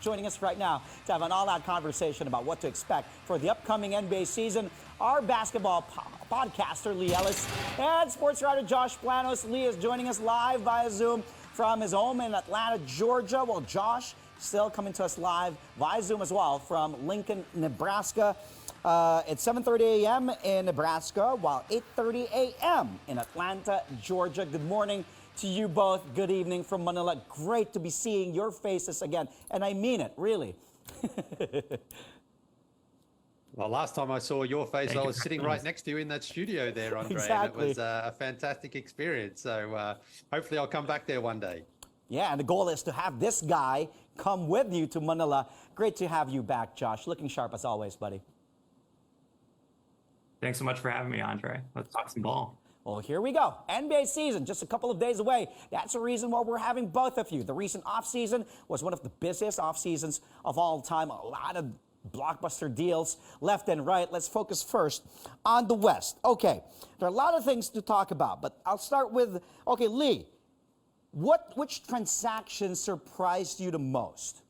joining us right now to have an all-out conversation about what to expect for the upcoming NBA season. Our basketball podcaster, Lee Ellis, and sports writer Josh Planos. Lee is joining us live via Zoom from his home in Atlanta, Georgia. Well, Josh still coming to us live via Zoom as well from Lincoln, Nebraska. It's 7:30 a.m. in Nebraska, while 8:30 a.m. in Atlanta, Georgia. Good morning to you both. Good evening from Manila. Great to be seeing your faces again. And I mean it, really. Well, last time I saw your face, I was sitting right next to you in that studio there, Andre. Exactly. And it was a fantastic experience. So hopefully I'll come back there one day. Yeah, and the goal is to have this guy come with you to Manila. Great to have you back, Josh. Looking sharp as always, buddy. Thanks so much for having me, Andre. Let's talk some ball. Well, here we go. NBA season, just a couple of days away. That's the reason why we're having both of you. The recent offseason was one of the busiest off seasons of all time. A lot of blockbuster deals left and right. Let's focus first on the West. Okay, there are a lot of things to talk about, but I'll start with, okay, Lee, which transaction surprised you the most?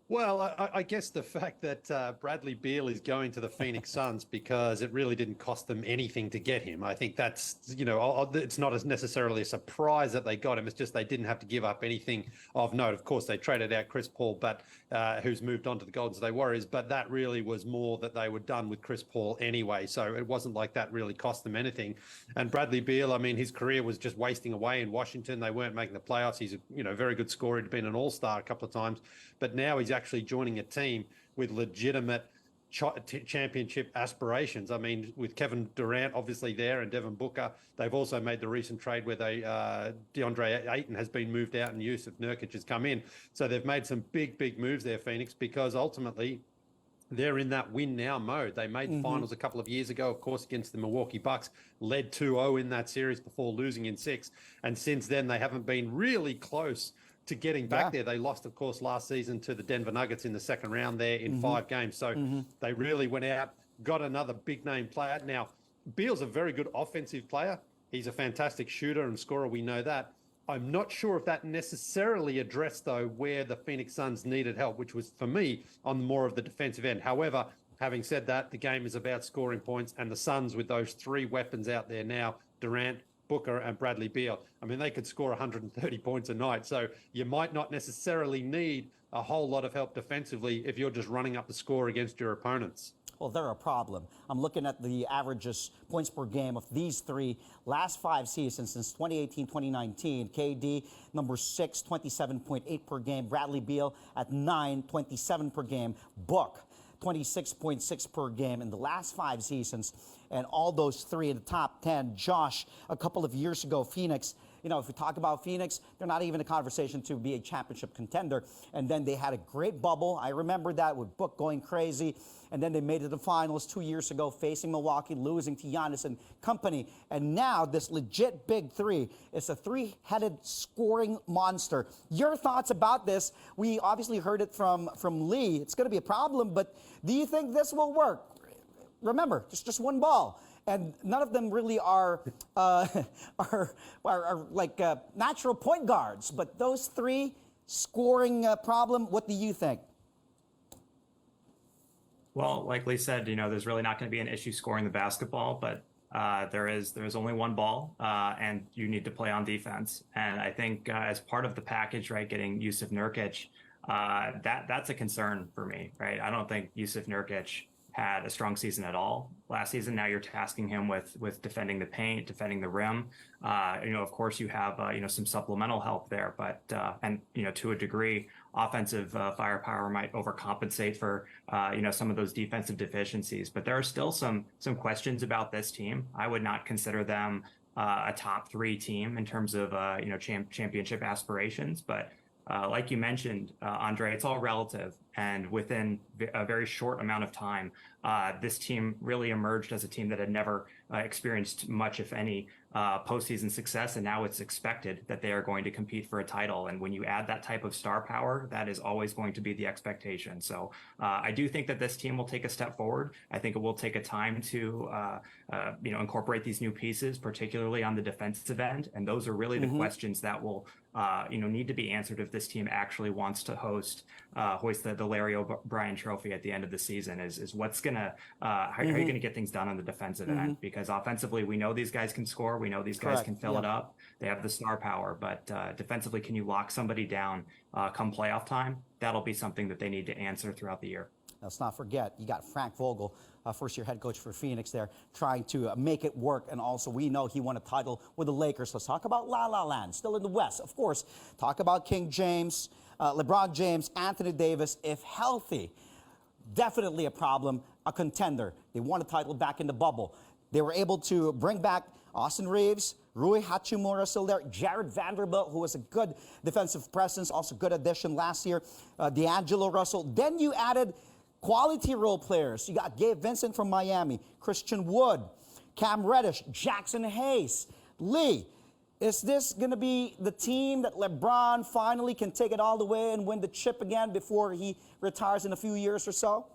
Well, I guess the fact that Bradley Beal is going to the Phoenix Suns because it really didn't cost them anything to get him. I think that's, it's not as necessarily a surprise that they got him. It's just they didn't have to give up anything of note. Of course, they traded out Chris Paul, but who's moved on to the Golden State Warriors. But that really was more that they were done with Chris Paul anyway. So it wasn't like that really cost them anything. And Bradley Beal, I mean, his career was just wasting away in Washington. They weren't making the playoffs. He's a very good scorer. He'd been an all-star a couple of times. But now he's actually joining a team with legitimate championship aspirations. I mean, with Kevin Durant obviously there and Devin Booker, they've also made the recent trade where DeAndre Ayton has been moved out and Jusuf Nurkic has come in. So they've made some big moves there, Phoenix, because ultimately they're in that win now mode. They made the finals a couple of years ago, of course, against the Milwaukee Bucks, led 2-0 in that series before losing in 6. And since then, they haven't been really close to getting back there. They lost, of course, last season to the Denver Nuggets in the second round there in 5 games. So they really went out, got another big name player. Now, Beal's a very good offensive player. He's a fantastic shooter and scorer. We know that. I'm not sure if that necessarily addressed, though, where the Phoenix Suns needed help, which was, for me, on more of the defensive end. However, having said that, the game is about scoring points, and the Suns, with those 3 weapons out there now, Durant, Booker and Bradley Beal, I mean, they could score 130 points a night. So you might not necessarily need a whole lot of help defensively if you're just running up the score against your opponents. Well, they're a problem. I'm looking at the averages points per game of these 3 last 5 seasons since 2018-2019. KD, number 6, 27.8 per game. Bradley Beal at 9, 27 per game. Book, 26.6 per game in the last 5 seasons. And all those 3 in the top 10. Josh, a couple of years ago, Phoenix, if we talk about Phoenix, they're not even a conversation to be a championship contender. And then they had a great bubble. I remember that with Book going crazy. And then they made it to the finals 2 years ago, facing Milwaukee, losing to Giannis and company. And now this legit big 3 is a 3-headed scoring monster. Your thoughts about this? We obviously heard it from Lee. It's going to be a problem, but do you think this will work? Remember, just one ball, and none of them really are like natural point guards. But those 3 scoring problem. What do you think? Well, like Lee said, there's really not going to be an issue scoring the basketball, but there is only one ball, and you need to play on defense. And I think as part of the package, right, getting Jusuf Nurkic, that's a concern for me, right? I don't think Jusuf Nurkic had a strong season at all last season. Now you're tasking him with defending the paint, defending the rim. Of course you have some supplemental help there, but and to a degree, offensive firepower might overcompensate for some of those defensive deficiencies. But there are still some questions about this team. I would not consider them a top 3 team in terms of championship aspirations, but like you mentioned, Andre, it's all relative. And within a very short amount of time, this team really emerged as a team that had never experienced much, if any, postseason success, and now it's expected that they are going to compete for a title. And when you add that type of star power, that is always going to be the expectation. So I do think that this team will take a step forward. I think it will take a time to incorporate these new pieces, particularly on the defensive end. And those are really the questions that will need to be answered if this team actually wants to hoist the Larry O'Brien Trophy at the end of the season. Is what's gonna how are you going to get things done on the defensive end? Because offensively, we know these guys can score. We know these guys Correct. can fill it up. They have the star power, but defensively, can you lock somebody down come playoff time? That'll be something that they need to answer throughout the year. Let's not forget, you got Frank Vogel, first-year head coach for Phoenix there, trying to make it work. And also, we know he won a title with the Lakers. Let's talk about La La Land, still in the West. Of course, talk about King James, LeBron James, Anthony Davis, if healthy. Definitely a problem, a contender. They won a title back in the bubble. They were able to bring back Austin Reeves, Rui Hachimura still there, Jared Vanderbilt, who was a good defensive presence, also good addition last year, D'Angelo Russell. Then you added quality role players. You got Gabe Vincent from Miami, Christian Wood, Cam Reddish, Jackson Hayes, Lee. Is this going to be the team that LeBron finally can take it all the way and win the chip again before he retires in a few years or so?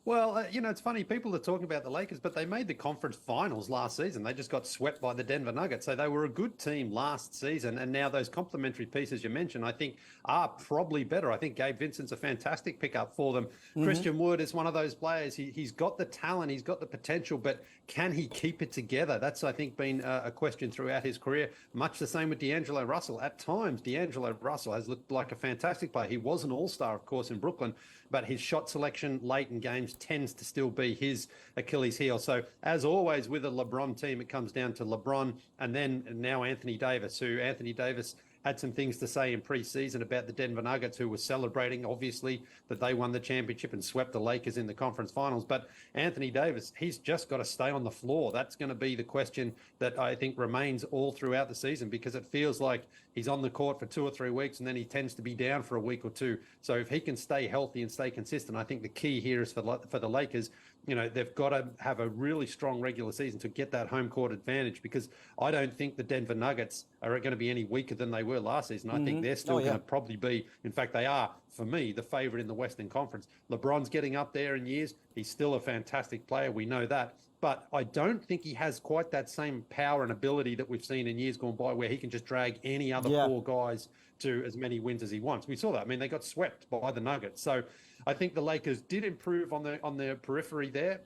Well, it's funny. People are talking about the Lakers, but they made the conference finals last season. They just got swept by the Denver Nuggets. So they were a good team last season. And now those complementary pieces you mentioned, I think, are probably better. I think Gabe Vincent's a fantastic pickup for them. Christian Wood is one of those players. He's got the talent. He's got the potential. But can he keep it together? That's, I think, been a question throughout his career. Much the same with D'Angelo Russell. At times, D'Angelo Russell has looked like a fantastic player. He was an all-star, of course, in Brooklyn. But his shot selection late in games tends to still be his Achilles heel. So as always with a LeBron team, it comes down to LeBron and then now Anthony Davis, who Anthony Davis had some things to say in preseason about the Denver Nuggets, who were celebrating, obviously, that they won the championship and swept the Lakers in the conference finals. But Anthony Davis, he's just got to stay on the floor. That's going to be the question that I think remains all throughout the season, because it feels like he's on the court for 2 or 3 weeks and then he tends to be down for a week or two. So if he can stay healthy and stay consistent, I think the key here is for the Lakers, they've got to have a really strong regular season to get that home court advantage, because I don't think the Denver Nuggets are going to be any weaker than they were last season. I think they're still going to probably be, in fact, they are, for me, the favorite in the Western Conference. LeBron's getting up there in years. He's still a fantastic player. We know that. But I don't think he has quite that same power and ability that we've seen in years gone by, where he can just drag any other 4 guys to as many wins as he wants. We saw that. I mean, they got swept by the Nuggets. So I think the Lakers did improve on the periphery there.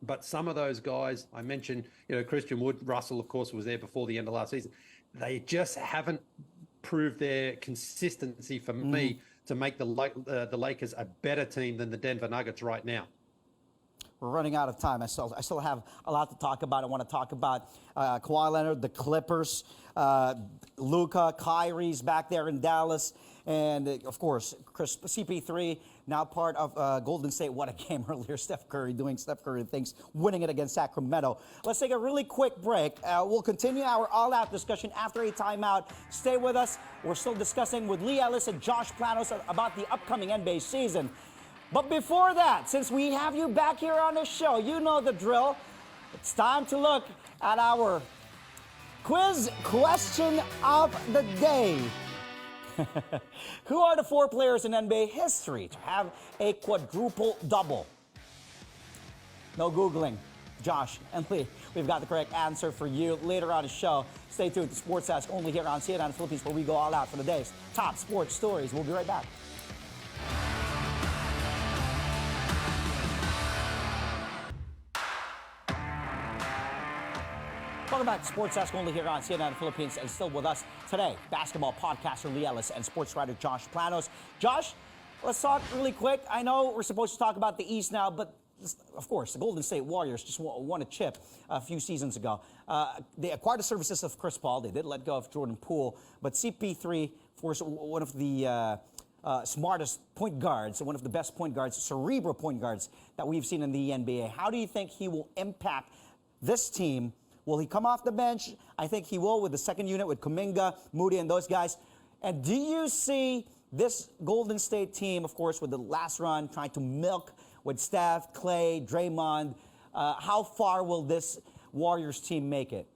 But some of those guys, I mentioned, Christian Wood, Russell, of course, was there before the end of last season. They just haven't proved their consistency for me to make the Lakers a better team than the Denver Nuggets right now. We're running out of time. I still have a lot to talk about. I want to talk about Kawhi Leonard, the Clippers, Luka, Kyrie's back there in Dallas, and of course, CP3, now part of Golden State. What a game earlier. Steph Curry doing Steph Curry things, winning it against Sacramento. Let's take a really quick break. We'll continue our all-out discussion after a timeout. Stay with us. We're still discussing with Lee Ellis and Josh Planos about the upcoming NBA season. But before that, since we have you back here on the show, you know the drill. It's time to look at our quiz question of the day. Who are the 4 players in NBA history to have a quadruple double? No Googling. Josh and Lee, we've got the correct answer for you later on the show. Stay tuned to Sports Ask only here on CNN Philippines, where we go all out for the day's top sports stories. We'll be right back. Welcome back to Sports Ask only here on CNN Philippines, and still with us today, basketball podcaster Lee Ellis and sports writer Josh Planos. Josh, let's talk really quick. I know we're supposed to talk about the East now, but of course, the Golden State Warriors just won a chip a few seasons ago. They acquired the services of Chris Paul. They did let go of Jordan Poole, but CP3, of course, one of the smartest point guards, one of the best point guards, cerebral point guards that we've seen in the NBA. How do you think he will impact this team? Will he come off the bench? I think he will with the second unit with Kuminga, Moody, and those guys. And do you see this Golden State team, of course, with the last run, trying to milk with Steph, Clay, Draymond, How far will this Warriors team make it?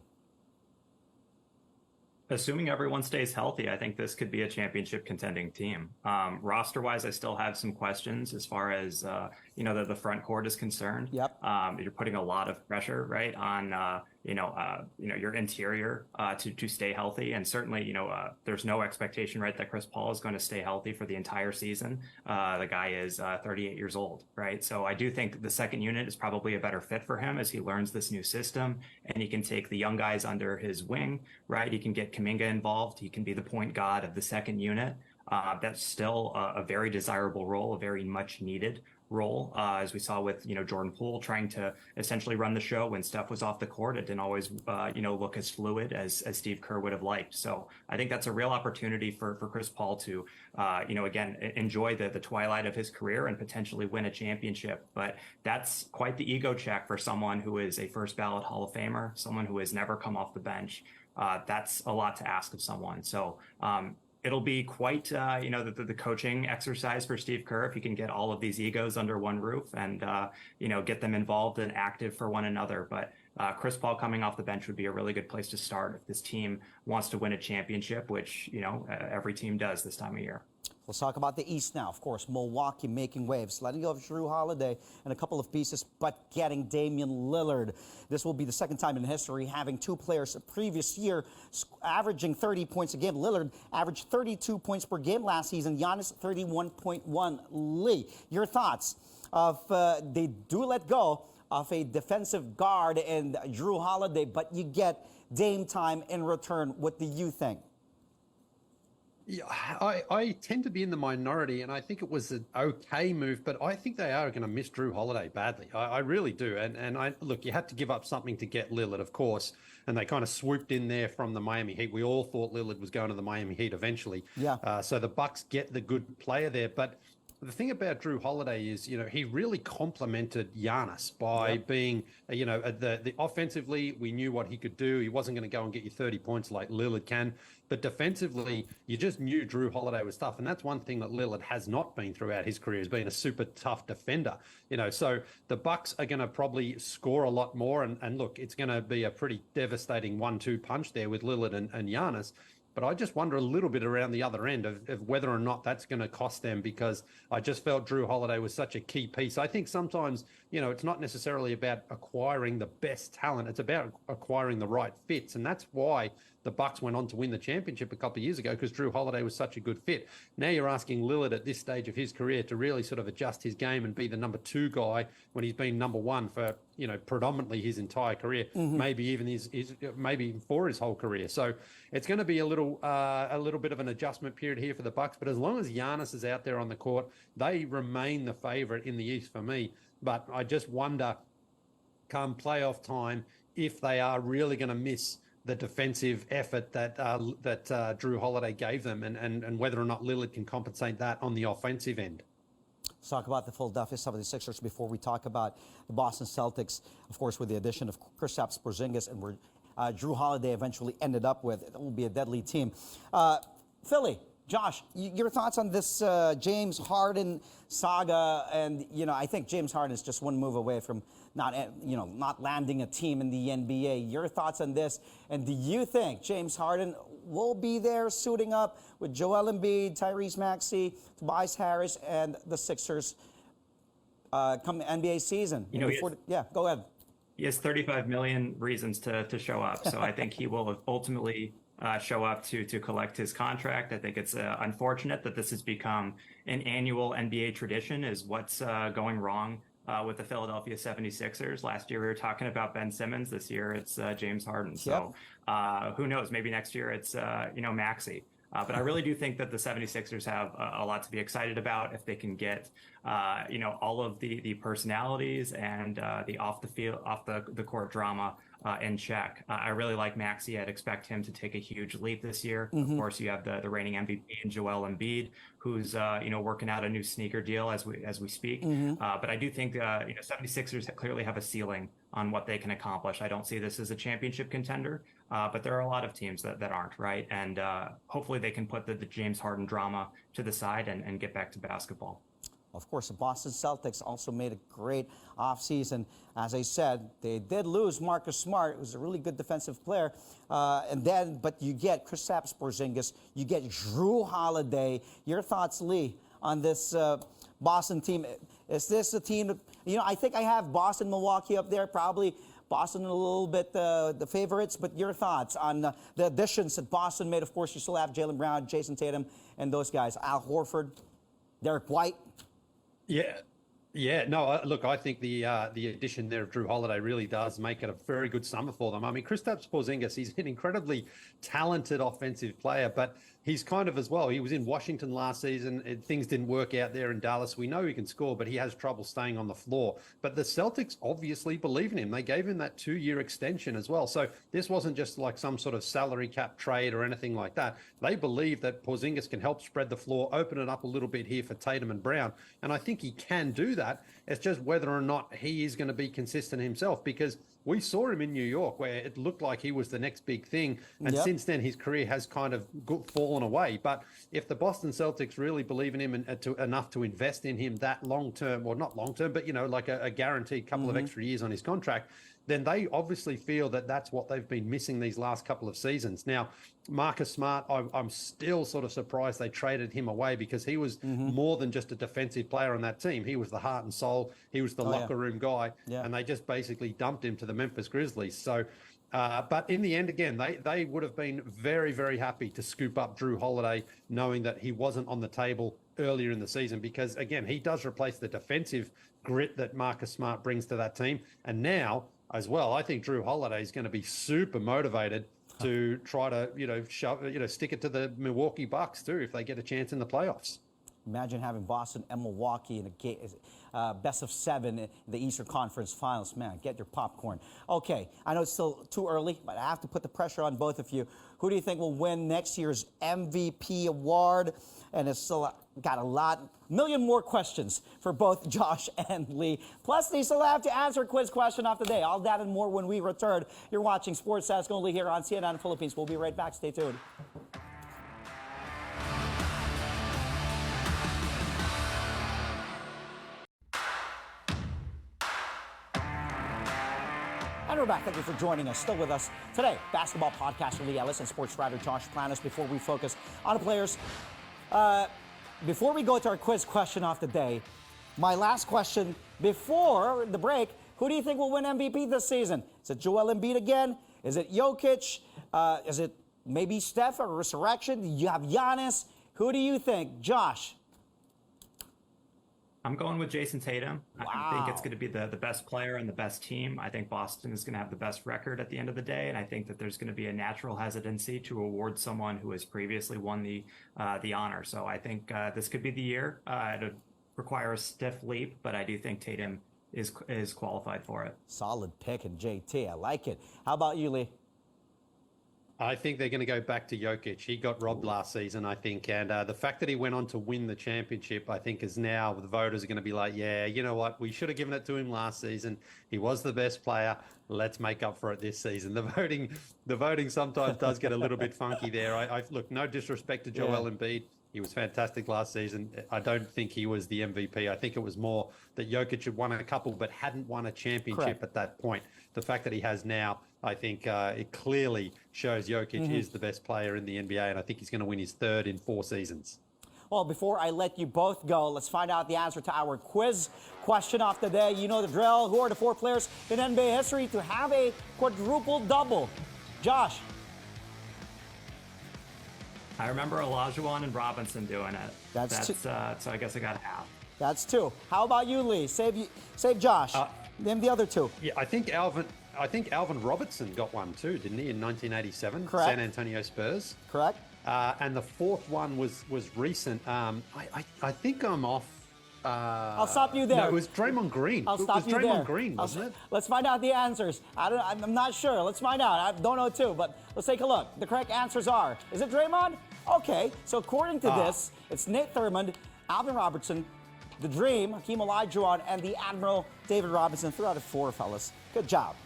Assuming everyone stays healthy, I think this could be a championship contending team. Roster-wise, I still have some questions as far as the front court is concerned. Yep. You're putting a lot of pressure, right, on your interior to stay healthy, and certainly there's no expectation, right, that Chris Paul is going to stay healthy for the entire season. The guy is 38 years old, right? So I do think the second unit is probably a better fit for him as he learns this new system, and he can take the young guys under his wing, right? He can get Kuminga involved. He can be the point guard of the second unit. That's still a very desirable role, a very much needed role, as we saw with Jordan Poole trying to essentially run the show when Steph was off the court. It didn't always look as fluid as Steve Kerr would have liked. So I think that's a real opportunity for Chris Paul to again enjoy the twilight of his career and potentially win a championship. But that's quite the ego check for someone who is a first ballot Hall of Famer, someone who has never come off the bench. That's a lot to ask of someone. So it'll be quite, the coaching exercise for Steve Kerr if he can get all of these egos under one roof and, get them involved and active for one another. But Chris Paul coming off the bench would be a really good place to start if this team wants to win a championship, which, every team does this time of year. Let's talk about the East now. Of course, Milwaukee making waves, letting go of Jrue Holiday and a couple of pieces, but getting Damian Lillard. This will be the second time in history having two players the previous year averaging 30 points a game. Lillard averaged 32 points per game last season. Giannis 31.1. Lee, your thoughts of they do let go of a defensive guard and Jrue Holiday, but you get Dame time in return. What do you think? Yeah, I tend to be in the minority, and I think it was an okay move, but I think they are going to miss Jrue Holiday badly. I really do. And look, you had to give up something to get Lillard, of course, and they kind of swooped in there from the Miami Heat. We all thought Lillard was going to the Miami Heat eventually. Yeah. So the Bucks get the good player there, but the thing about Jrue Holiday is, he really complemented Giannis by being, the offensively, we knew what he could do. He wasn't going to go and get you 30 points like Lillard can. But defensively, you just knew Jrue Holiday was tough. And that's one thing that Lillard has not been throughout his career, is being a super tough defender. So the Bucks are going to probably score a lot more. And look, it's going to be a pretty devastating 1-2 punch there with Lillard and Giannis. But I just wonder a little bit around the other end of whether or not that's going to cost them, because I just felt Jrue Holiday was such a key piece. I think sometimes, it's not necessarily about acquiring the best talent. It's about acquiring the right fits. And that's why the Bucks went on to win the championship a couple of years ago, because Jrue Holiday was such a good fit. Now you're asking Lillard at this stage of his career to really sort of adjust his game and be the number 2 guy when he's been number 1 for, predominantly his entire career, maybe even maybe for his whole career. So it's going to be a little bit of an adjustment period here for the Bucks. But as long as Giannis is out there on the court, they remain the favorite in the East for me. But I just wonder, come playoff time, if they are really going to miss the defensive effort that Jrue Holiday gave them, and whether or not Lillard can compensate that on the offensive end. Let's talk about the Philadelphia 76ers before we talk about the Boston Celtics, of course, with the addition of Kristaps Porzingis and where Jrue Holiday eventually ended up with. It will be a deadly team. Philly, Josh, your thoughts on this James Harden saga? And, I think James Harden is just one move away from not landing a team in the NBA. Your thoughts on this? And do you think James Harden will be there suiting up with Joel Embiid, Tyrese Maxey, Tobias Harris, and the Sixers come NBA season? Go ahead. He has 35 million reasons to show up. So I think he will ultimately show up to collect his contract. I think it's unfortunate that this has become an annual NBA tradition, is what's going wrong with the Philadelphia 76ers. Last year we were talking about Ben Simmons. This year it's James Harden. So who knows? Maybe next year it's Maxey. But I really do think that the 76ers have a lot to be excited about if they can get all of the personalities and the off the court drama in check. I really like Maxey. I'd expect him to take a huge leap this year. Of course, you have the reigning MVP in Joel Embiid, who's working out a new sneaker deal as we speak. But I do think 76ers clearly have a ceiling on what they can accomplish. I don't see this as a championship contender, but there are a lot of teams that aren't, right? And hopefully they can put the James Harden drama to the side and get back to basketball. Of course, the Boston Celtics also made a great offseason. As I said, they did lose Marcus Smart, who's a really good defensive player. But you get Kristaps Porzingis, you get Drew Holiday. Your thoughts, Lee, on this Boston team? Is this a team that, I think I have Boston, Milwaukee up there, probably Boston a little bit the favorites, but your thoughts on the additions that Boston made? Of course, you still have Jaylen Brown, Jason Tatum, and those guys, Al Horford, Derek White. Yeah, no, look, I think the addition there of Drew Holiday really does make it a very good summer for them. I mean, Kristaps Porzingis, he's an incredibly talented offensive player, but he's kind of as well. He was in Washington last season. Things didn't work out there in Dallas. We know he can score, but he has trouble staying on the floor. But the Celtics obviously believe in him. They gave him that 2-year extension as well. So this wasn't just like some sort of salary cap trade or anything like that. They believe that Porzingis can help spread the floor, open it up a little bit here for Tatum and Brown. And I think he can do that. It's just whether or not he is going to be consistent himself, because we saw him in New York where it looked like he was the next big thing. And since then, his career has kind of fallen away. But if the Boston Celtics really believe in him enough to invest in him that long term, or not long term, but, like a guaranteed couple of extra years on his contract, then they obviously feel that that's what they've been missing these last couple of seasons. Now, Marcus Smart, I'm still sort of surprised they traded him away, because he was more than just a defensive player on that team. He was the heart and soul. He was the locker room guy. And they just basically dumped him to the Memphis Grizzlies. So, but in the end, again, they would have been very, very happy to scoop up Drew Holiday, knowing that he wasn't on the table earlier in the season, because, again, he does replace the defensive grit that Marcus Smart brings to that team. And now, as well, I think Drew Holiday is going to be super motivated to try to, stick it to the Milwaukee Bucks too if they get a chance in the playoffs. Imagine having Boston and Milwaukee in a best of 7 in the Eastern Conference Finals. Man, get your popcorn. Okay, I know it's still too early, but I have to put the pressure on both of you. Who do you think will win next year's MVP award? And it's still got a million more questions for both Josh and Lee. Plus, they still have to answer a quiz question of the day. All that and more when we return. You're watching Sports Desk only here on CNN Philippines. We'll be right back. Stay tuned. And we're back. Thank you for joining us. Still with us today, basketball podcaster Lee Ellis and sports writer Josh Planos. Before we focus on the players, before we go to our quiz question of the day, my last question before the break: who do you think will win MVP this season? Is it Joel Embiid again? Is it Jokic? Is it maybe Steph or Resurrection? You have Giannis. Who do you think, Josh? I'm going with Jason Tatum. Wow. I think it's going to be the best player and the best team. I think Boston is going to have the best record at the end of the day, and I think that there's going to be a natural hesitancy to award someone who has previously won the honor. So I think this could be the year. It would require a stiff leap, but I do think Tatum is qualified for it. Solid pick, and JT. I like it. How about you, Lee? I think they're going to go back to Jokic. He got robbed last season, I think. And the fact that he went on to win the championship, I think, is now the voters are going to be like, yeah, you know what? We should have given it to him last season. He was the best player. Let's make up for it this season. The voting sometimes does get a little bit funky there. I look, no disrespect to Joel Embiid. He was fantastic last season. I don't think he was the MVP. I think it was more that Jokic had won a couple but hadn't won a championship at that point. The fact that he has now, I think it clearly shows Jokic is the best player in the NBA, and I think he's going to win his 3rd in 4 seasons. Well, before I let you both go, let's find out the answer to our quiz question of the day. You know the drill. Who are the 4 players in NBA history to have a quadruple double? Josh. I remember Olajuwon and Robinson doing it. That's so I guess I got half. That's 2. How about you, Lee? Save Josh. Name the other 2. Yeah, I think Alvin Robertson got one too, didn't he, in 1987? Correct. San Antonio Spurs. Correct. And the 4th one was recent. I think I'm off. I'll stop you there. No, it was Draymond Green. I'll stop you there. It was Draymond Green, wasn't it? Let's find out the answers. I'm not sure. Let's find out. I don't know too, but let's take a look. The correct answers are: is it Draymond? Okay, so according to this, it's Nate Thurmond, Alvin Robertson, the Dream, Hakeem Olajuwon, and the Admiral, David Robinson. 3 out of 4, fellas. Good job.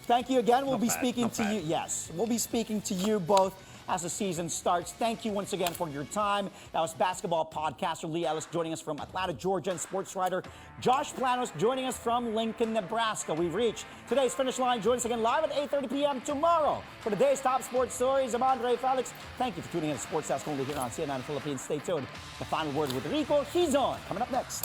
Thank you again. We'll be speaking to you. Yes, we'll be speaking to you both as the season starts. Thank you once again for your time. That was basketball podcaster Lee Ellis joining us from Atlanta, Georgia, and sports writer Josh Planos joining us from Lincoln, Nebraska. We've reached today's finish line. Join us again live at 8:30 p.m. tomorrow for today's top sports stories. I'm Andre Felix. Thank you for tuning in to Sports Desk only here on CNN Philippines. Stay tuned. The final word with Rico Hizon coming up next.